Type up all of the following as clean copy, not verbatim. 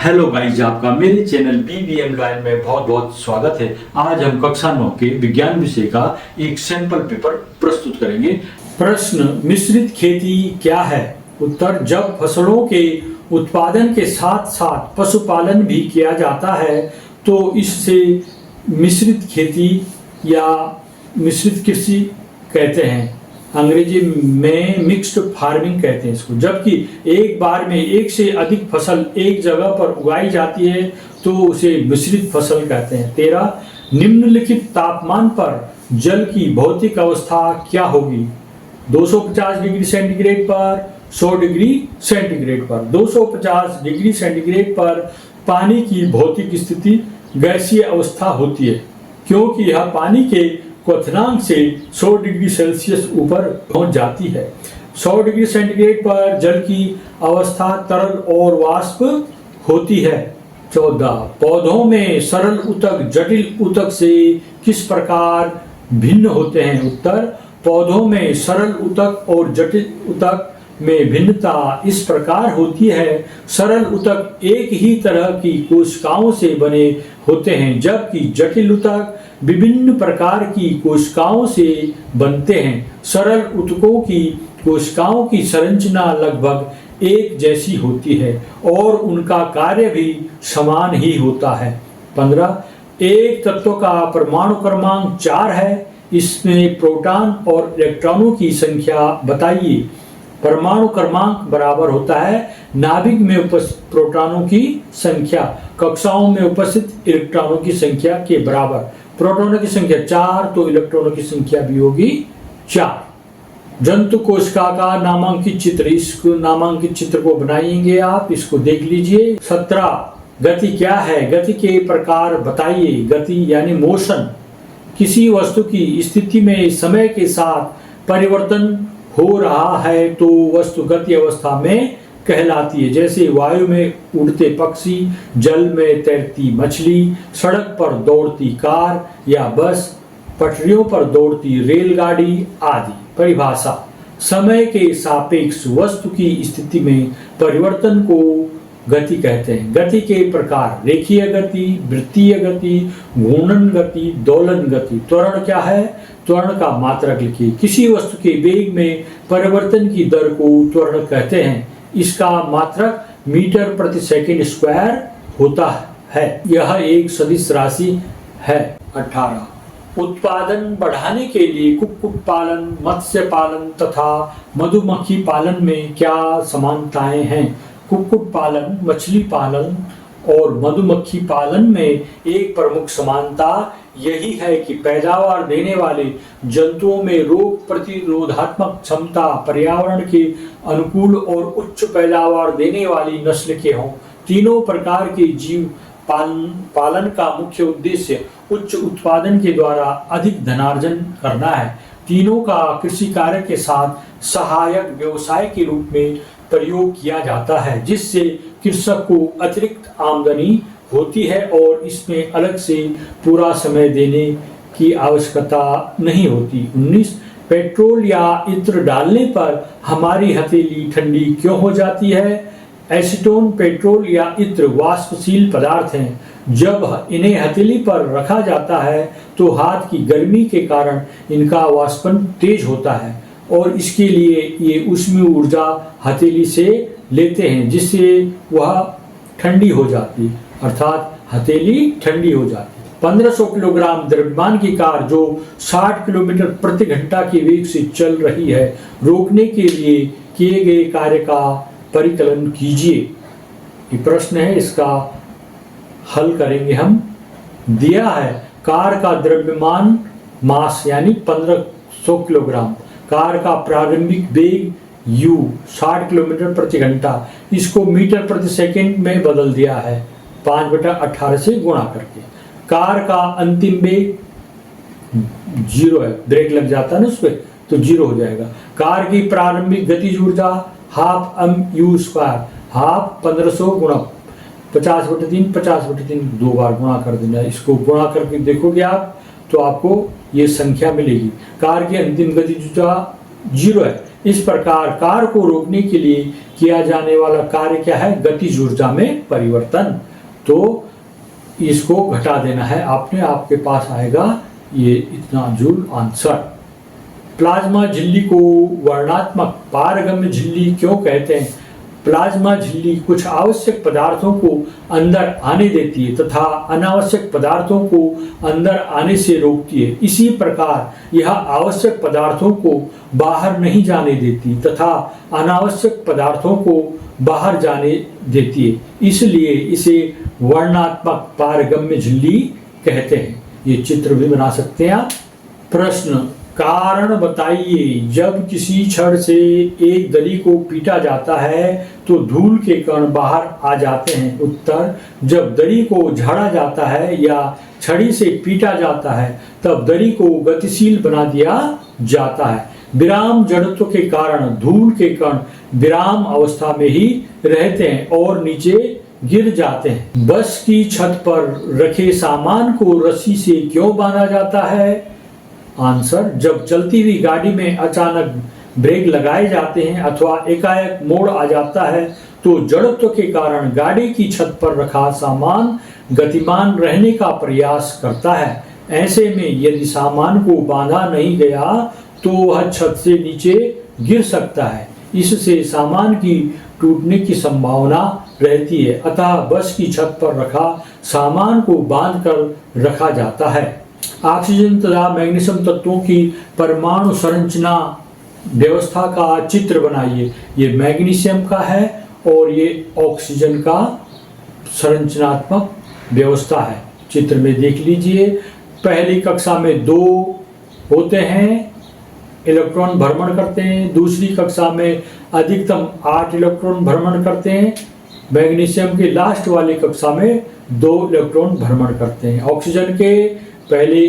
Hello guys, आपका मेरे channel BBM line में बहुत बहुत स्वागत है। आज हम कक्षा 9 के विज्ञान विषय का एक सैंपल पेपर प्रस्तुत करेंगे। प्रश्न, मिश्रित खेती क्या है? उत्तर, जब फसलों के उत्पादन के साथ साथ पशुपालन भी किया जाता है तो इससे मिश्रित खेती या मिश्रित कृषि कहते हैं। अंग्रेजी में मिक्स्ड फार्मिंग कहते हैं इसको। जबकि एक बार में एक से अधिक फसल एक जगह पर उगाई जाती है तो उसे मिश्रित फसल कहते हैं। 13, निम्नलिखित तापमान पर जल की भौतिक अवस्था क्या होगी? 250 डिग्री सेंटीग्रेड पर, 100 डिग्री सेंटीग्रेड पर। 250 डिग्री सेंटीग्रेड पर पानी की भौतिक स्थिति गैसीय अवस्था होती है, क्योंकि यह पानी के क्वथनांक से 100 डिग्री सेल्सियस ऊपर पहुंच जाती है। 100 डिग्री सेंटीग्रेड पर जल की अवस्था तरल और वाष्प होती है। 14, पौधों में सरल ऊतक जटिल ऊतक से किस प्रकार भिन्न होते हैं? उत्तर, पौधों में सरल ऊतक और जटिल ऊतक में भिन्नता इस प्रकार होती है। सरल ऊतक एक ही तरह की कोशिकाओं से बने होते हैं, जबकि जटिल ऊतक विभिन्न प्रकार की कोशिकाओं से बनते हैं। सरल ऊतकों की कोशिकाओं की संरचना लगभग एक जैसी होती है और उनका कार्य भी समान ही होता है। 15, एक तत्व का परमाणु क्रमांक 4 है, इसमें प्रोटॉन और इलेक्ट्रॉनों की संख्या बताइए। परमाणु क्रमांक बराबर होता है नाभिक में उपस्थित प्रोटॉनों की संख्या कक्षाओं में उपस्थित इलेक्ट्रॉनों की संख्या के बराबर। प्रोटॉनों की संख्या 4 तो इलेक्ट्रॉनों की संख्या भी होगी 4। जंतु कोशिका का नामांकित चित्र, इस नामांकित चित्र को बनाएंगे आप, इसको देख लीजिए। 17, गति क्या है? गति के प्रकार बताइए। गति यानी मोशन, किसी वस्तु की स्थिति में समय के साथ परिवर्तन हो रहा है तो वस्तु गति अवस्था में कहलाती है। जैसे वायु में उड़ते पक्षी, जल में तैरती मछली, सड़क पर दौड़ती कार या बस, पटरियों पर दौड़ती रेलगाड़ी आदि। परिभाषा, समय के सापेक्ष वस्तु की स्थिति में परिवर्तन को गति कहते हैं। गति के प्रकार, रेखीय गति, वृत्तीय गति, घूर्णन गति, दोलन गति। त्वरण क्या है? त्वरण का मात्रक लिखिए। किसी वस्तु के वेग में परिवर्तन की दर को त्वरण कहते हैं। इसका मात्रक मीटर प्रति सेकंड स्क्वायर होता है। यह एक सदिश राशि है। 18, उत्पादन बढ़ाने के लिए कुक्कुट पालन, मत्स्य पालन तथा मधुमक्खी पालन में क्या समानताएं हैं? कुक्कुट पालन, मछली पालन और मधुमक्खी पालन में एक प्रमुख समानता यही है कि पैदावार देने वाले जंतुओं में रोग प्रतिरोधात्मक क्षमता पर्यावरण के अनुकूल और उच्च पैदावार देने वाली नस्ल के हों। तीनों प्रकार के जीव पालन का मुख्य उद्देश्य उच्च उत्पादन के द्वारा अधिक धनार्जन करना है। तीनों का कृषि कार्य के साथ सहायक व्यवसाय के रूप में प्रयोग किया जाता है, जिससे कृषक को अतिरिक्त आमदनी होती है और इसमें अलग से पूरा समय देने की आवश्यकता नहीं होती। 19, पेट्रोल या इत्र डालने पर हमारी हथेली ठंडी क्यों हो जाती है? एसीटोन, पेट्रोल या इत्र वाष्पशील पदार्थ हैं। जब इन्हें हथेली पर रखा जाता है तो हाथ की गर्मी के कारण इनका वाष्पन तेज होता है और इसके लिए ये ऊष्मीय ऊर्जा हथेली से लेते हैं, जिससे वह ठंडी हो जाती है, अर्थात हथेली ठंडी हो जाती है। 1500 किलोग्राम द्रव्यमान की कार जो 60 किलोमीटर प्रति घंटा के वेग से चल रही है, रोकने के लिए किए गए कार्य का परिकलन कीजिए। ये प्रश्न है, इसका हल करेंगे हम। दिया है कार का द्रव्यमान मास यानी 1500 किलोग्राम, कार का प्रारंभिक वेग u 60 किलोमीटर प्रति घंटा, इसको मीटर प्रति सेकंड में बदल दिया है 5/18 से गुणा करके। कार का अंतिम वेग 0 है, ब्रेक लग जाता है ना उस पर तो 0 हो जाएगा। कार की प्रारंभिक गतिज ऊर्जा हाफ m(u²), हाफ 1500 गुणा 50/3, 50/3 दो बार गुणा कर देना। इसको गुणा करके देखोगे आप तो आपको ये संख्या मिलेगी। कार की अंतिम गतिज ऊर्जा 0 है, इस प्रकार कार को रोकने के लिए किया जाने वाला कार्य क्या है? गतिज ऊर्जा में परिवर्तन। तो इसको घटा देना है आपने, आपके पास आएगा ये इतना जूल आंसर। प्लाज्मा झिल्ली को वर्णात्मक पारगम्य झिल्ली क्यों कहते हैं? प्लाज्मा झिल्ली कुछ आवश्यक पदार्थों को अंदर आने देती है तथा अनावश्यक पदार्थों को अंदर आने से रोकती है। इसी प्रकार यह आवश्यक पदार्थों को बाहर नहीं जाने देती तथा अनावश्यक पदार्थों को बाहर जाने देती है, इसलिए इसे वर्णात्मक पारगम्य झिल्ली कहते हैं। ये चित्र भी बना सकते हैं आप। प्रश्न, कारण बताइए, जब किसी छड़ से एक दरी को पीटा जाता है तो धूल के कण बाहर आ जाते हैं। उत्तर, जब दरी को झाड़ा जाता है या छड़ी से पीटा जाता है तब दरी को गतिशील बना दिया जाता है। विराम जड़त्व के कारण धूल के कण विराम अवस्था में ही रहते हैं और नीचे गिर जाते हैं। बस की छत पर रखे सामान को रस्सी से क्यों बांधा जाता है? आंसर, जब चलती हुई गाड़ी में अचानक ब्रेक लगाए जाते हैं अथवा एकाएक मोड़ आ जाता है तो जड़त्व के कारण गाड़ी की छत पर रखा सामान गतिमान रहने का प्रयास करता है। ऐसे में यदि सामान को बांधा नहीं गया तो वह छत से नीचे गिर सकता है, इससे सामान की टूटने की संभावना रहती है। अतः बस की छत पर रखा सामान को बांधकर रखा जाता है। ऑक्सीजन तथा मैग्नीशियम तत्वों की परमाणु संरचना व्यवस्था का चित्र बनाइए। ये मैग्नीशियम का है और ये ऑक्सीजन का संरचनात्मक व्यवस्था है। चित्र में देख लीजिए। पहली कक्षा में 2 होते हैं, इलेक्ट्रॉन भ्रमण करते हैं। दूसरी कक्षा में अधिकतम 8 इलेक्ट्रॉन भ्रमण करते हैं। मैग्नीशियम के लास्ट वाली कक्षा में 2 इलेक्ट्रॉन भ्रमण करते हैं। ऑक्सीजन के पहली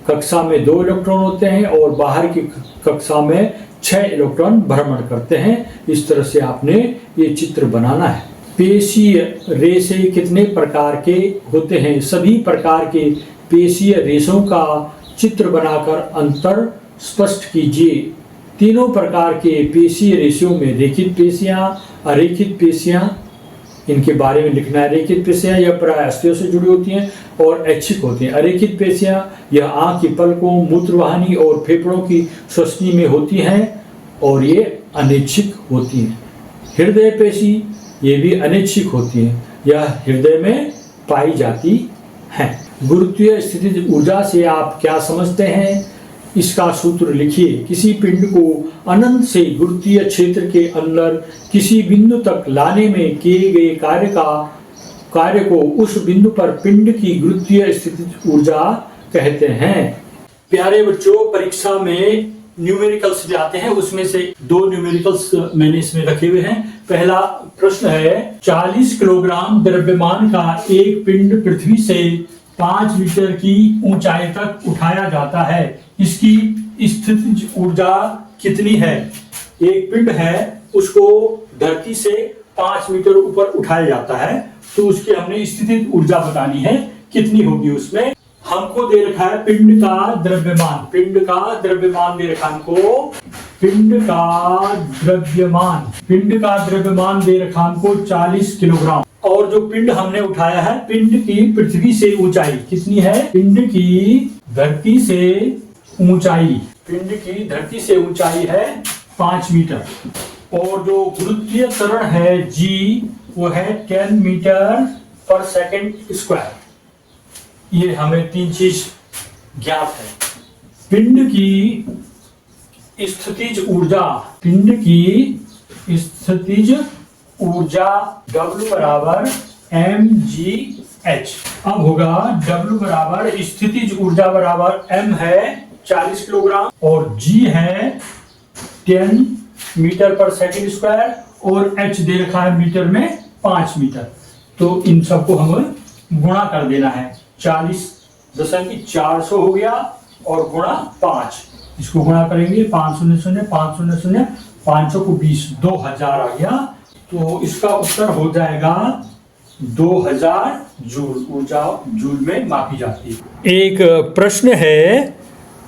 कक्षा में 2 इलेक्ट्रॉन होते हैं और बाहर की कक्षा में 6 इलेक्ट्रॉन भ्रमण करते हैं। इस तरह से आपने ये चित्र बनाना है। पेशीय रेशे कितने प्रकार के होते हैं? सभी प्रकार के पेशीय रेशों का चित्र बनाकर अंतर स्पष्ट कीजिए। तीनों प्रकार के पेशीय रेशों में रेखित पेशियां, अरेखित पेशियां, इनके बारे में लिखना है। रेखित पेशियां यह प्राय अस्थियों से जुड़ी होती हैं और ऐच्छिक होती हैं। अरेखित पेशियां यह आंख की पलकों, मूत्रवाहिनी और फेफड़ों की श्वसनी में होती हैं और ये अनैच्छिक होती हैं। हृदय पेशी ये भी अनैच्छिक होती हैं, यह हृदय में पाई जाती हैं। गुरुत्वीय स्थितिज ऊर्जा से आप क्या समझते हैं? इसका सूत्र लिखिए। किसी पिंड को अनंत से गुरुत्वीय क्षेत्र के अंदर किसी बिंदु तक लाने में किए गए कार्य को उस बिंदु पर पिंड की गुरुत्वीय स्थितिज ऊर्जा कहते हैं। प्यारे बच्चों, परीक्षा में न्यूमेरिकल्स भी आते हैं, उसमें से 2 न्यूमेरिकल्स मैंने इसमें रखे हुए हैं। पहला प्रश्न है, 40 किलोग्राम द्रव्यमान का एक पिंड पृथ्वी से 5 मीटर की ऊंचाई तक उठाया जाता है, इसकी स्थितिज ऊर्जा कितनी है? एक पिंड है, उसको धरती से 5 मीटर ऊपर उठाया जाता है, तो उसकी हमने स्थितिज ऊर्जा बतानी है, कितनी होगी? उसमें हमको दे रखा है पिंड का द्रव्यमान। पिंड का द्रव्यमान दे रखा हमको, पिंड का द्रव्यमान दे रखा हमको 40 किलोग्राम। और जो पिंड हमने उठाया है, पिंड की पृथ्वी से ऊंचाई कितनी है? पिंड की धरती से ऊंचाई है 5 मीटर। और जो गुरुत्वीय त्वरण है G, वो है 10 मीटर पर सेकंड स्क्वायर। ये हमें 3 चीज ज्ञात है। पिंड की स्थितिज ऊर्जा W बराबर mgh। अब होगा W बराबर स्थितिज ऊर्जा बराबर m है 40 किलोग्राम और G है 10 मीटर पर सेकंड स्क्वायर और h दे रखा है मीटर में 5 मीटर। तो इन सबको हमें गुणा कर देना है। 40.400 हो गया और गुणा 5, इसको गुणा करेंगे 500 500 500 को 20, 2000 आ गया। तो इसका उत्तर हो जाएगा 2000 जूल। ऊर्जा जूल में मापी जाती है। एक प्रश्न है,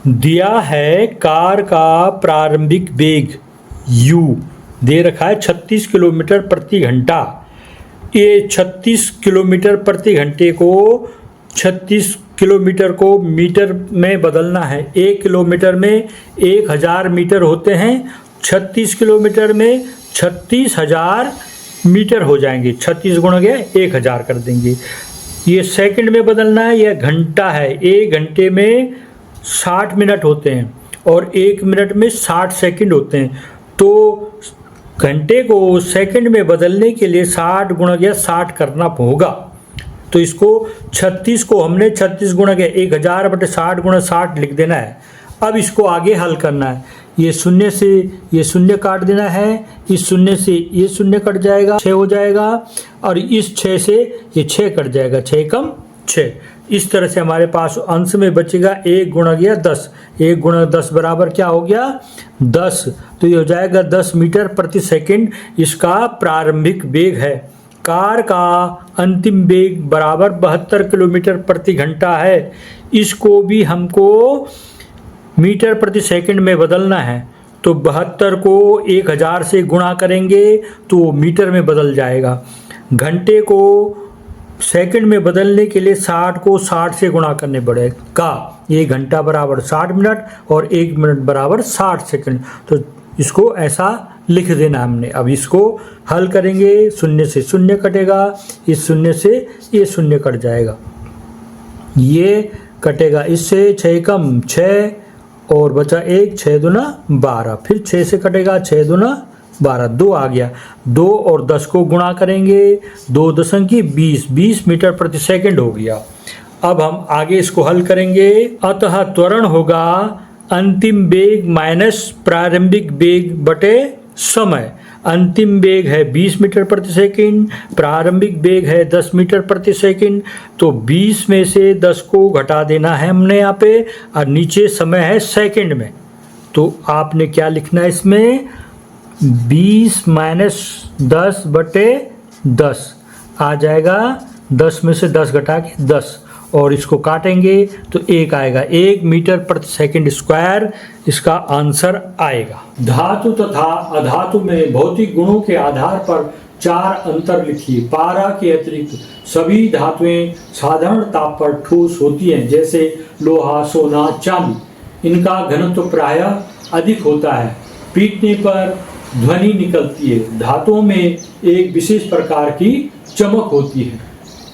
दिया है कार का प्रारंभिक वेग u दे रखा है 36 किलोमीटर प्रति घंटा। ये 36 किलोमीटर प्रति घंटे को 36 किलोमीटर को मीटर में बदलना है। 1 किलोमीटर में 1000 मीटर होते हैं, 36 किलोमीटर में 36,000 मीटर हो जाएंगे। 36 गुणा गया 1000 कर देंगे। ये सेकंड में बदलना है, यह घंटा है। 1 घंटे में 60 मिनट होते हैं और 1 मिनट में 60 सेकंड होते हैं। तो घंटे को सेकंड में बदलने के लिए 60 गुणा गया 60 करना होगा। तो इसको 36 को हमने 36 गुणा गया 1000 बटे 60 गुणा 60 लिख देना है। अब इसको आगे हल करना है। ये शून्य से ये शून्य काट देना है, इस शून्य से ये शून्य कट जाएगा, 6 हो जाएगा, और इस 6 से ये 6 कट जाएगा, 6 कम 6। इस तरह से हमारे पास अंश में बचेगा 1 गुणा गया 10। 1 गुणा 10 बराबर क्या हो गया 10। तो ये हो जाएगा 10 मीटर प्रति सेकंड इसका प्रारंभिक वेग है। कार का अंतिम वेग बराबर 72 किलोमीटर प्रति घंटा है। इसको भी हमको मीटर प्रति सेकंड में बदलना है। तो 72 को 1000 से गुणा करेंगे तो मीटर में बदल जाएगा। घंटे को सेकंड में बदलने के लिए 60 को 60 से गुणा करने पड़ेगा। 1 घंटा बराबर 60 मिनट और 1 मिनट बराबर 60 सेकंड। तो इसको ऐसा लिख देना हमने। अब इसको हल करेंगे, शून्य से शून्य कटेगा, इस शून्य से ये शून्य कट जाएगा, ये कटेगा इससे, 6 कम 6 और बचा 1, 6 दूना 12, फिर 6 से कटेगा, 6 दूना 12, 2 आ गया। 2 और 10 को गुणा करेंगे, 2 दशम की 20 मीटर प्रति सेकंड हो गया। अब हम आगे इसको हल करेंगे। अतः त्वरण होगा अंतिम वेग माइनस प्रारंभिक वेग बटे समय। अंतिम वेग है 20 मीटर प्रति सेकंड, प्रारंभिक वेग है 10 मीटर प्रति सेकंड। तो 20 में से 10 को घटा देना है हमने यहाँ पे, और नीचे समय है सेकंड में। तो आपने क्या लिखना है इसमें, 20 माइनस 10 बटे 10 आ जाएगा। 10 में से 10 घटा के 10, और इसको काटेंगे तो 1 आएगा। 1 मीटर प्रति सेकंड स्क्वायर इसका आंसर आएगा। धातु तथा अधातु में भौतिक गुणों के आधार पर 4 अंतर लिखिए। पारा के अतिरिक्त सभी धातुएं साधारण ताप पर ठोस होती हैं, जैसे लोहा, सोना, चांदी। इनका घनत्व प्रायः अधिक होता है। पीटने पर ध्वनि निकलती है। धातुओं में एक विशेष प्रकार की चमक होती है।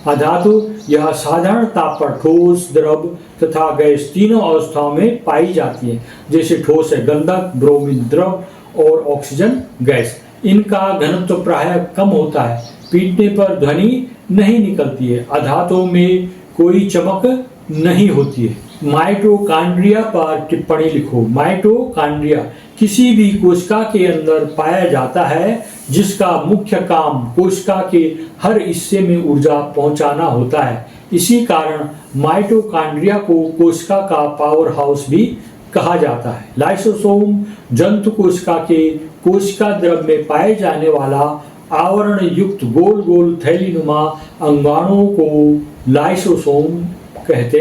अधातु यह साधारण ताप पर ठोस, द्रव तथा गैस तीनों अवस्थाओं में पाई जाती है। जैसे ठोस है गंधक, ब्रोमीन द्रव और ऑक्सीजन गैस। इनका घनत्व प्रायः कम होता है। पीटने पर ध्वनि नहीं निकलती है। अधातुओं में कोई चमक नहीं होती है। माइटोकॉन्ड्रिया पर टिप्पणी लिखो। माइटोकॉन्ड्रिया किसी भी कोशिका के अंदर पाया जाता है, जिसका मुख्य काम कोशिका के हर हिस्से में ऊर्जा पहुंचाना होता है। इसी कारण माइटोकॉन्ड्रिया को कोशिका का पावर हाउस भी कहा जाता है। लाइसोसोम जंतु कोशिका के कोशिका द्रव में पाए जाने वाला आवरण युक्त गोल गोल थैलीनुमा अंगाणुओं को लाइसोसोम कहते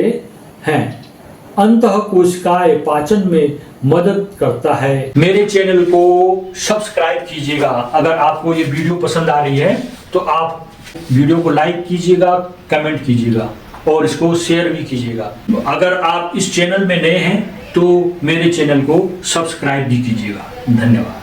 हैं। अंतः कोशिकाएं पाचन में मदद करता है। मेरे चैनल को सब्सक्राइब कीजिएगा। अगर आपको ये वीडियो पसंद आ रही है तो आप वीडियो को लाइक कीजिएगा, कमेंट कीजिएगा और इसको शेयर भी कीजिएगा। अगर आप इस चैनल में नए हैं तो मेरे चैनल को सब्सक्राइब भी कीजिएगा। धन्यवाद।